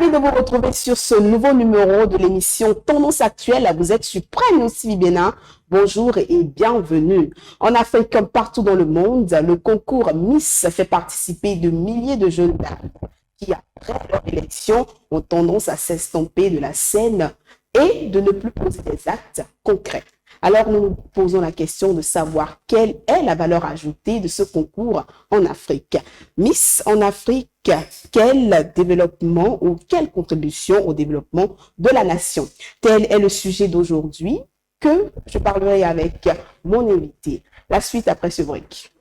Ravi de vous retrouver sur ce nouveau numéro de l'émission Tendance Actuelle. Vous êtes sur Prime aussi, Bénin. Bonjour et bienvenue. En Afrique, comme partout dans le monde, le concours Miss fait participer de milliers de jeunes dames qui, après leur élection, ont tendance à s'estomper de la scène et de ne plus poser des actes concrets. Alors, nous nous posons la question de savoir quelle est la valeur ajoutée de ce concours en Afrique. Miss en Afrique, quel développement ou quelle contribution au développement de la nation? Tel est le sujet d'aujourd'hui que je parlerai avec mon invité. La suite après ce break.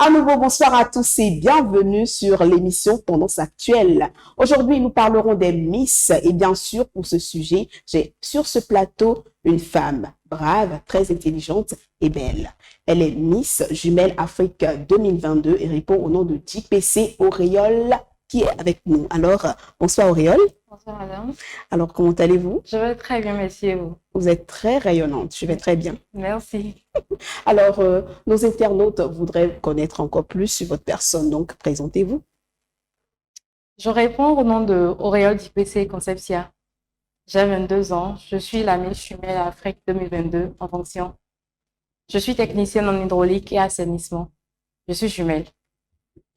À nouveau, bonsoir à tous et bienvenue sur l'émission Tendance Actuelle. Aujourd'hui, nous parlerons des Miss et bien sûr, pour ce sujet, j'ai sur ce plateau une femme brave, très intelligente et belle. Elle est Miss Jumelle Afrique 2022 et répond au nom de JPC Auréole qui est avec nous. Alors, bonsoir Auréole. Bonsoir madame. Alors, comment allez-vous? Je vais très bien, merci et vous? Vous êtes très rayonnante, je vais très bien. Merci. Alors, nos internautes voudraient connaître encore plus sur votre personne, donc présentez-vous. Je réponds au nom de Auréole JPC Concepcia. J'ai 22 ans, je suis la Miss Jumelle Afrique 2022 en fonction. Je suis technicienne en hydraulique et assainissement. Je suis jumelle.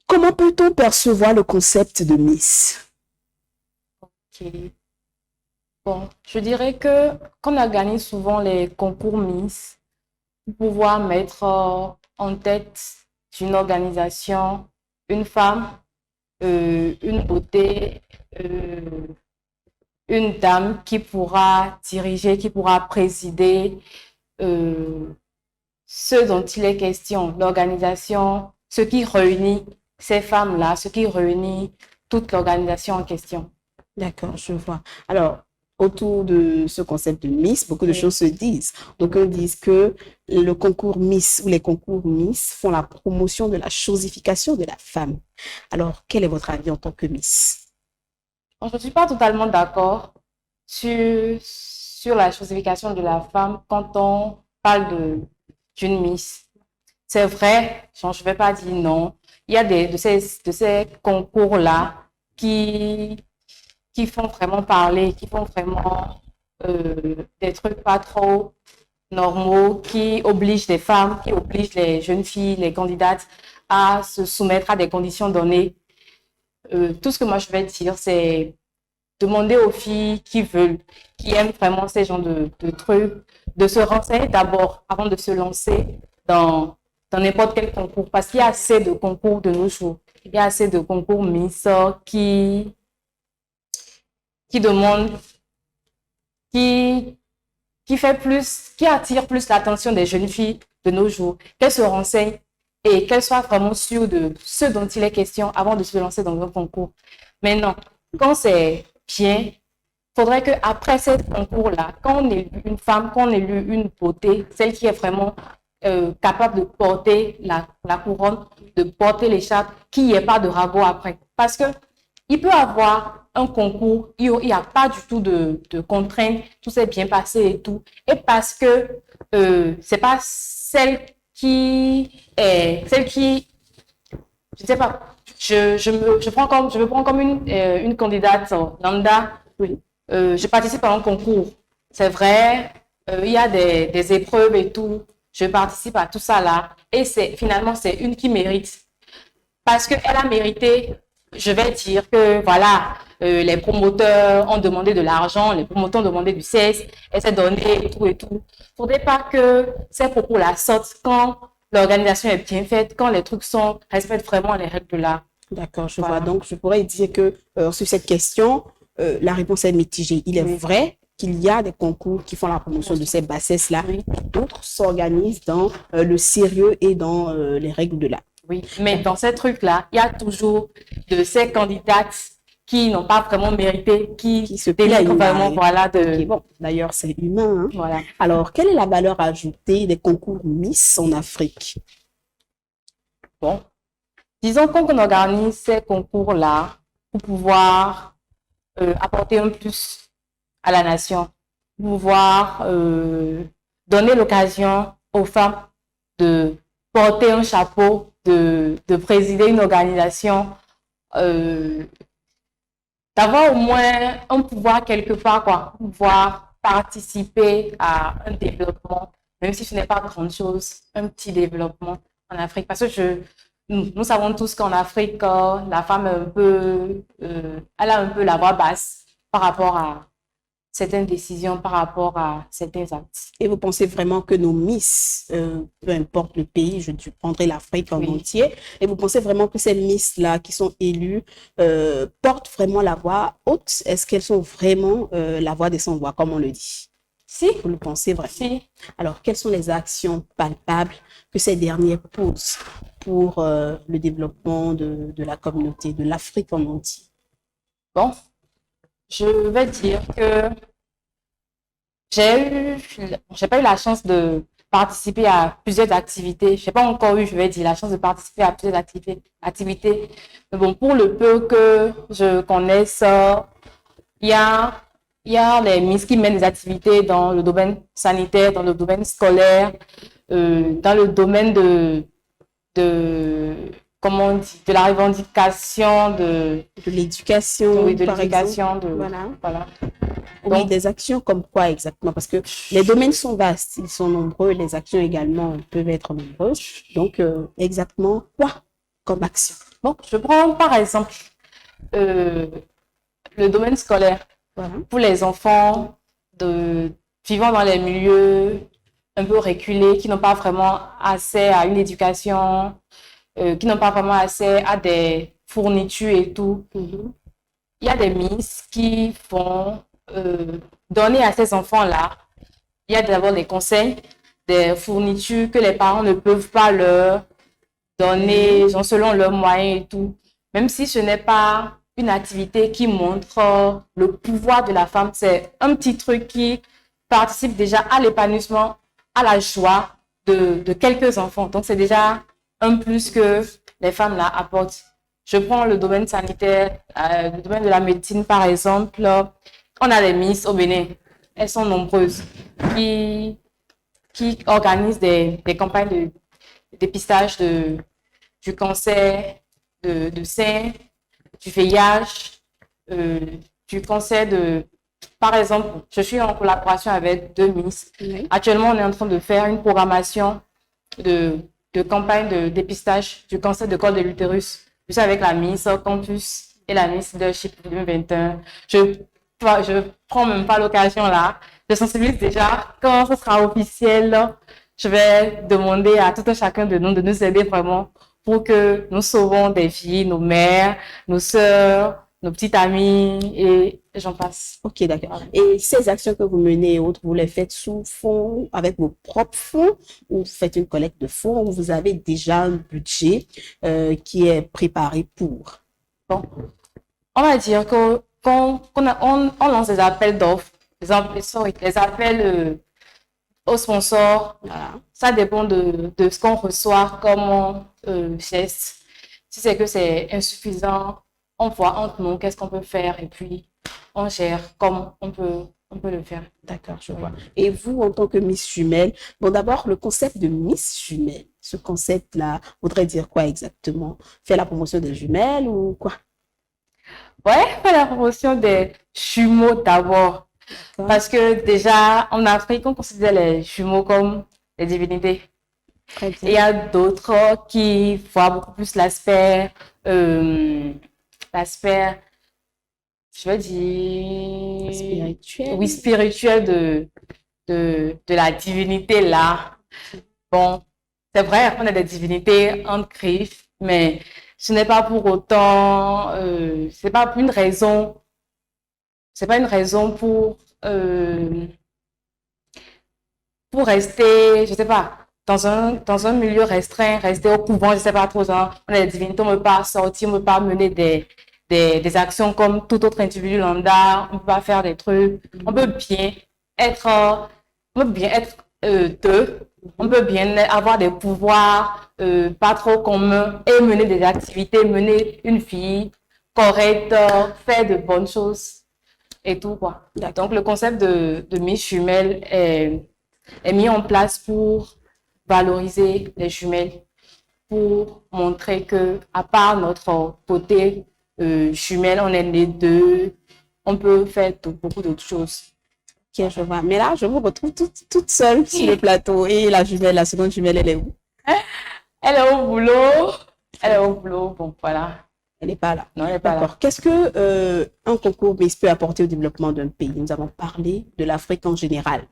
Comment peut-on percevoir le concept de Miss? Ok. Bon, je dirais que qu'on organise souvent les concours Miss pour pouvoir mettre en tête d'une organisation une femme, une beauté, une dame qui pourra diriger, qui pourra présider ce dont il est question, l'organisation, ce qui réunit ces femmes-là, ce qui réunit toute l'organisation en question. D'accord, je vois. Alors, autour de ce concept de Miss, beaucoup de choses se disent. Donc, on dit que le concours Miss ou les concours Miss font la promotion de la chosification de la femme. Alors, quel est votre avis en tant que Miss? Bon, je ne suis pas totalement d'accord sur la chosification de la femme quand on parle d'une Miss. C'est vrai, je ne vais pas dire non. Il y a de ces concours-là qui font vraiment parler, qui font vraiment des trucs pas trop normaux, qui obligent les femmes, qui obligent les jeunes filles, les candidates à se soumettre à des conditions données. Tout ce que moi je vais dire, c'est demander aux filles qui veulent, qui aiment vraiment ces genres de trucs, de se renseigner d'abord avant de se lancer dans n'importe quel concours. Parce qu'il y a assez de concours de nos jours. Il y a assez de concours Miss qui demandent, qui attire plus l'attention des jeunes filles de nos jours, qu'elles se renseignent et qu'elles soient vraiment sûres de ce dont il est question avant de se lancer dans un concours. Maintenant, quand c'est bien, il faudrait qu'après ce concours-là, quand on élu une femme, quand on élu une beauté, celle qui est vraiment capable de porter la couronne, de porter l'écharpe, qu'il n'y ait pas de rabot après. Parce que il peut avoir un concours, il n'y a pas du tout de contraintes, tout s'est bien passé et tout. Et parce que c'est pas celle qui, je sais pas, je me prends comme une candidate lambda. Oui. Je participe à un concours. C'est vrai, il y a des épreuves et tout. Je participe à tout ça là. Et finalement, c'est une qui mérite. Parce qu'elle a mérité, je vais dire que voilà, les promoteurs ont demandé de l'argent, les promoteurs ont demandé du CS, elle s'est donnée et tout et tout. Il ne faudrait pas que ces propos-là sortent quand l'organisation est bien faite, quand les trucs respectent vraiment les règles de l'art. D'accord, je vois. Donc, je pourrais dire que sur cette question, la réponse est mitigée. Il est vrai qu'il y a des concours qui font la promotion de ces bassesses-là. D'autres s'organisent dans le sérieux et dans les règles de l'art. Oui, mais dans ces trucs-là, il y a toujours de ces candidates qui n'ont pas vraiment mérité, qui se plaignent vraiment, voilà. Okay, bon, d'ailleurs, c'est humain. Hein? Voilà. Alors, quelle est la valeur ajoutée des concours Miss en Afrique? Bon, disons qu'on organise ces concours-là pour pouvoir apporter un plus à la nation, pour pouvoir donner l'occasion aux femmes de porter un chapeau, de présider une organisation, d'avoir au moins un pouvoir quelque part, quoi, pouvoir participer à un développement, même si ce n'est pas grand chose, un petit développement en Afrique. Parce que nous savons tous qu'en Afrique, la femme est un peu, elle a un peu la voix basse par rapport à certaines décisions, par rapport à certains actes. Et vous pensez vraiment que nos Miss, peu importe le pays, je prendrai l'Afrique en entier, et vous pensez vraiment que ces Miss-là qui sont élues portent vraiment la voix haute? Est-ce qu'elles sont vraiment la voix des sans-voix, comme on le dit? Si. Vous le pensez vraiment? Si. Alors, quelles sont les actions palpables que ces dernières posent pour le développement de la communauté, de l'Afrique en entier? Bon, je vais dire que j'ai pas eu la chance de participer à plusieurs activités. Je n'ai pas encore eu, je vais dire, la chance de participer à plusieurs activités. Mais bon, pour le peu que je connaisse, il y a les Miss qui mènent des activités dans le domaine sanitaire, dans le domaine scolaire, dans le domaine comment on dit, de la revendication, de l'éducation, oui, de l'éducation, voilà. Oui, donc, des actions comme quoi exactement? Parce que les domaines sont vastes, ils sont nombreux, les actions également peuvent être nombreuses. Donc, exactement quoi comme action? Bon, je prends par exemple le domaine scolaire. Voilà. Pour les enfants vivant dans les milieux un peu reculés, qui n'ont pas vraiment accès à une éducation, qui n'ont pas vraiment accès à des fournitures et tout. Il y a des Miss qui vont donner à ces enfants-là, il y a d'abord des conseils, des fournitures que les parents ne peuvent pas leur donner selon leurs moyens et tout. Même si ce n'est pas une activité qui montre le pouvoir de la femme, c'est un petit truc qui participe déjà à l'épanouissement, à la joie de quelques enfants. Donc, c'est déjà un plus que les femmes là apportent. Je prends le domaine sanitaire, le domaine de la médecine par exemple. On a les Miss au Bénin. Elles sont nombreuses qui organisent des campagnes de dépistage du cancer de sein, du VIH, du cancer Par exemple, je suis en collaboration avec 2 Miss. Oui. Actuellement, on est en train de faire une programmation de campagne de dépistage du cancer de col de l'utérus. Je suis avec la Miss Campus et la Miss Leadership 2021. Je prends même pas l'occasion là. Je sensibilise déjà. Quand ce sera officiel, je vais demander à tout un chacun de nous aider vraiment pour que nous sauvons des filles, nos mères, nos sœurs, nos petites amies et j'en passe. Ok, d'accord. Et ces actions que vous menez et autres, vous les faites sous fonds, avec vos propres fonds, ou vous faites une collecte de fonds, ou vous avez déjà un budget qui est préparé pour? Bon, on va dire qu'on lance des appels d'offres, des appels aux sponsors. Voilà. Ça dépend de ce qu'on reçoit comme geste. Si c'est que c'est insuffisant, on voit entre nous qu'est-ce qu'on peut faire et puis on gère comme on peut le faire. D'accord, je vois. Et vous, en tant que Miss Jumelle, bon, d'abord, le concept de Miss Jumelle, ce concept-là voudrait dire quoi exactement? Faire la promotion des jumelles ou quoi? Ouais, faire la promotion des jumeaux d'abord. Parce que déjà, en Afrique, on considère les jumeaux comme des divinités. Très bien. Il y a d'autres qui voient beaucoup plus l'aspect, je veux dire... spirituel. Oui, spirituel de la divinité là. Bon, c'est vrai qu'on a des divinités en Christ, mais ce n'est pas pour autant, c'est pas une raison pour rester, je sais pas, dans un milieu restreint, rester au couvent, je sais pas trop, genre, on a des divinités, on ne peut pas sortir, on ne peut pas mener des actions comme tout autre individu lambda, on ne peut pas faire des trucs, on peut bien être deux, on peut bien avoir des pouvoirs pas trop communs et mener des activités, mener une vie correcte, faire de bonnes choses et tout quoi. Donc le concept de Miss Jumelle est est mis en place pour valoriser les jumelles, pour montrer que, à part notre côté jumelles, on est les deux, on peut faire beaucoup d'autres choses. Ok, je vois. Mais là, je vous retrouve toute seule sur le plateau. Et la jumelle, la seconde jumelle, elle est où? Elle est au boulot. Elle est au boulot. Bon, voilà. Elle n'est pas là. Non, elle n'est pas là. D'accord. Qu'est-ce que un concours Miss peut apporter au développement d'un pays? Nous avons parlé de l'Afrique en général.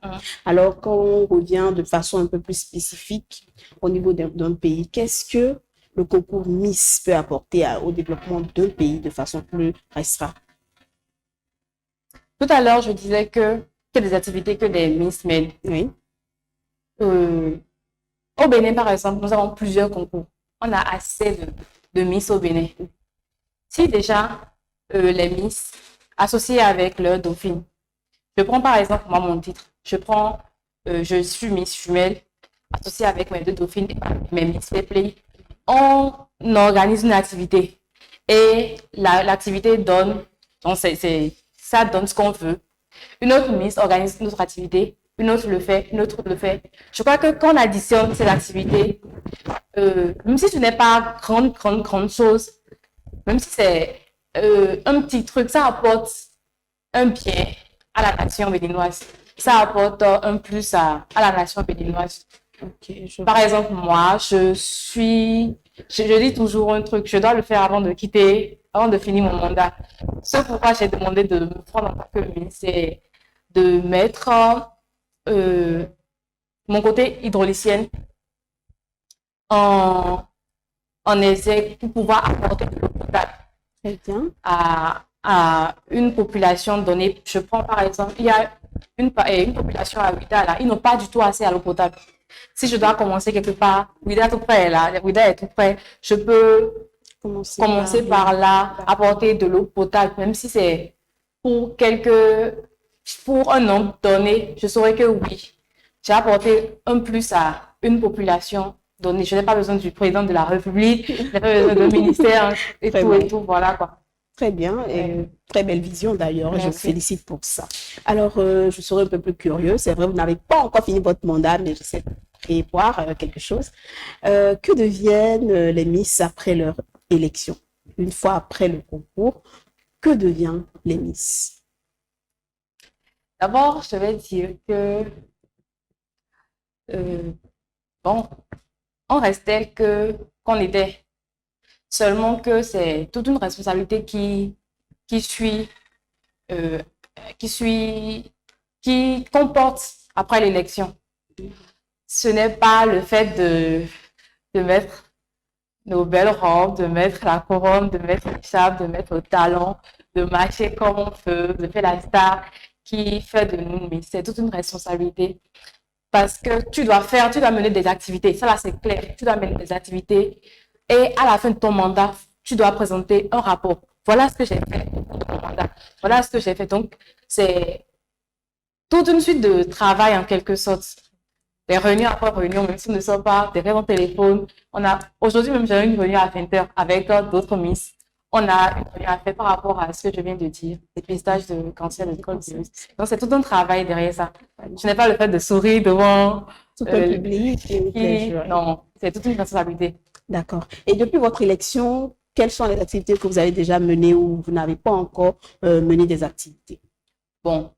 Alors, quand on revient de façon un peu plus spécifique au niveau d'un pays, qu'est-ce que le concours Miss peut apporter au développement d'un pays de façon plus restreinte? Tout à l'heure, je disais que des activités que des Miss mènent. Oui. Au Bénin, par exemple, nous avons plusieurs concours. On a assez de Miss au Bénin. Si déjà les Miss associées avec leur dauphine, je prends par exemple moi mon titre, je suis Miss Jumelle associée avec mes deux dauphines et mes Miss Play. On organise une activité et l'activité donne, donc ça donne ce qu'on veut. Une autre Miss organise une autre activité, une autre le fait, une autre le fait. Je crois que quand on additionne ces activités, même si ce n'est pas grande chose, même si c'est un petit truc, ça apporte un bien à la nation béninoise. Ça apporte un plus à la nation béninoise. Okay, par exemple, moi, je dis toujours un truc, je dois le faire avant de finir mon mandat. Ce pourquoi j'ai demandé de me prendre en tant que ministre, c'est de mettre mon côté hydraulicienne en exergue pour pouvoir apporter de l'eau potable à une population donnée. Je prends par exemple, il y a une population à Ouida, là, ils n'ont pas du tout accès à l'eau potable. Si je dois commencer quelque part, Ouida est tout près, là, Ouida est tout près, je peux commencer par là, apporter de l'eau potable, même si c'est pour un nombre donné, je saurais que oui, j'ai apporté un plus à une population donnée. Je n'ai pas besoin du président de la République, je n'ai pas besoin d'un ministère et tout, voilà quoi. Très bien, et très belle vision d'ailleurs, je vous félicite pour ça. Alors, je serai un peu plus curieuse, c'est vrai, vous n'avez pas encore fini votre mandat, mais je sais prévoir quelque chose. Que deviennent les Miss après leur élection? Une fois après le concours, que deviennent les Miss? D'abord, je vais dire que, bon, on reste tel qu'on était. Seulement que c'est toute une responsabilité qui comporte après l'élection. Ce n'est pas le fait de mettre nos belles robes, de mettre la couronne, de mettre l'écharpe, de mettre le talon, de marcher comme on veut, de faire la star qui fait de nous, mais c'est toute une responsabilité. Parce que tu dois mener des activités. Ça là, c'est clair. Tu dois mener des activités. Et à la fin de ton mandat, tu dois présenter un rapport. Voilà ce que j'ai fait pour ton mandat. Voilà ce que j'ai fait. Donc, c'est toute une suite de travail en quelque sorte. Des réunions après réunions, même si ce ne sont pas des réunions téléphone. Aujourd'hui même, j'ai une réunion à 20h avec d'autres Miss. On a une réunion à faire par rapport à ce que je viens de dire, dépistage de cancer de col de l'utérus. Donc, c'est tout un travail derrière ça. Ce n'est pas le fait de sourire devant tout un public. Non, c'est toute une responsabilité. D'accord. Et depuis votre élection, quelles sont les activités que vous avez déjà menées ou vous n'avez pas encore mené des activités? Bon,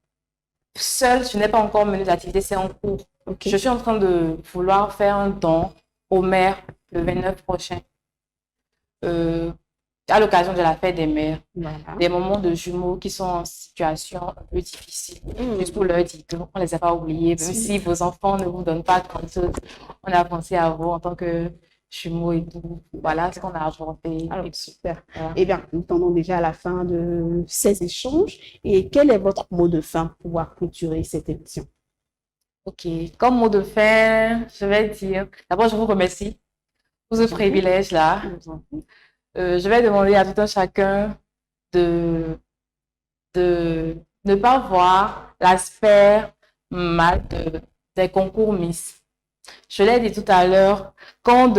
seule, je n'ai pas encore mené d'activités, c'est en cours. Okay. Je suis en train de vouloir faire un don au maire le 29 prochain. À l'occasion de la fête des mères, des moments de jumeaux qui sont en situation un peu difficile, juste pour leur dire qu'on ne les a pas oubliés, même si vos enfants ne vous donnent pas grand-chose, on a pensé à vous en tant que jumeaux et tout. Voilà ce qu'on a apporté. Alors, super. Voilà. Eh bien, nous tendons déjà à la fin de ces échanges. Et quel est votre mot de fin pour pouvoir clôturer cette émission? Ok, comme mot de fin, je vais dire, d'abord, je vous remercie pour ce privilège-là. Je vais demander à tout un chacun de ne pas voir l'aspect mal des concours Miss. Je l'ai dit tout à l'heure, quand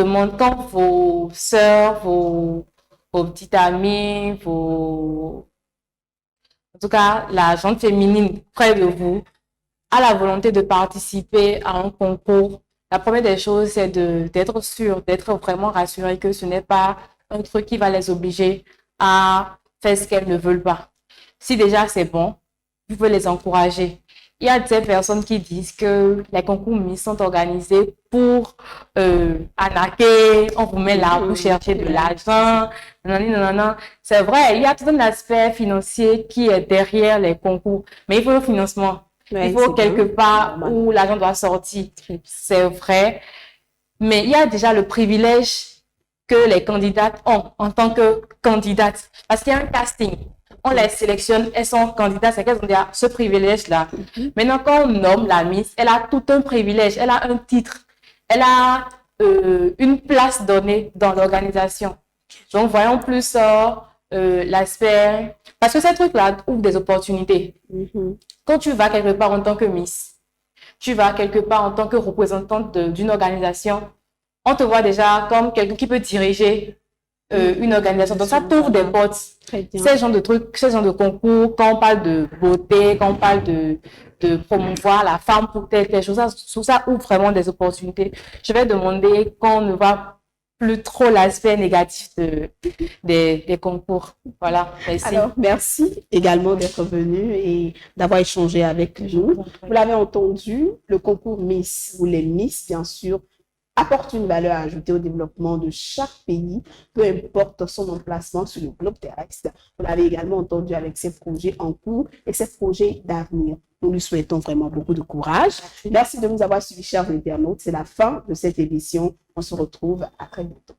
vos sœurs, vos petites amies, en tout cas, la gente féminine près de vous a la volonté de participer à un concours, la première des choses, c'est d'être sûr, d'être vraiment rassuré que ce n'est pas un truc qui va les obliger à faire ce qu'elles ne veulent pas. Si déjà c'est bon, vous pouvez les encourager. Il y a des personnes qui disent que les concours Miss sont organisés pour arnaquer, on vous met là pour chercher de l'argent. C'est vrai, il y a tout un aspect financier qui est derrière les concours, mais il faut le financement. Ouais, Il faut c'est quelque bien. part où l'argent doit sortir. C'est vrai, mais il y a déjà le privilège que les candidates ont en tant que candidates. Parce qu'il y a un casting. On les sélectionne, elles sont candidates, c'est qu'elles ont déjà ce privilège-là. Maintenant, quand on nomme la Miss, elle a tout un privilège, elle a un titre, elle a une place donnée dans l'organisation. Donc, voyons plus l'aspect... Parce que ces trucs-là ouvrent des opportunités. Quand tu vas quelque part en tant que Miss, tu vas quelque part en tant que représentante d'une organisation, on te voit déjà comme quelqu'un qui peut diriger une organisation. Donc, ça t'ouvre des portes. Ces genres de trucs, ces genres de concours, quand on parle de beauté, quand on parle de promouvoir la femme pour telle chose, ça ouvre vraiment des opportunités. Je vais demander qu'on ne voit plus trop l'aspect négatif des concours. Voilà, merci. Alors, merci également d'être venu et d'avoir échangé avec nous. Vous l'avez entendu, le concours Miss ou les Miss, bien sûr, apporte une valeur ajoutée au développement de chaque pays, peu importe son emplacement sur le globe terrestre. Vous l'avez également entendu avec ses projets en cours et ses projets d'avenir. Nous lui souhaitons vraiment beaucoup de courage. Merci de nous avoir suivis, chers internautes. C'est la fin de cette émission. On se retrouve à très bientôt.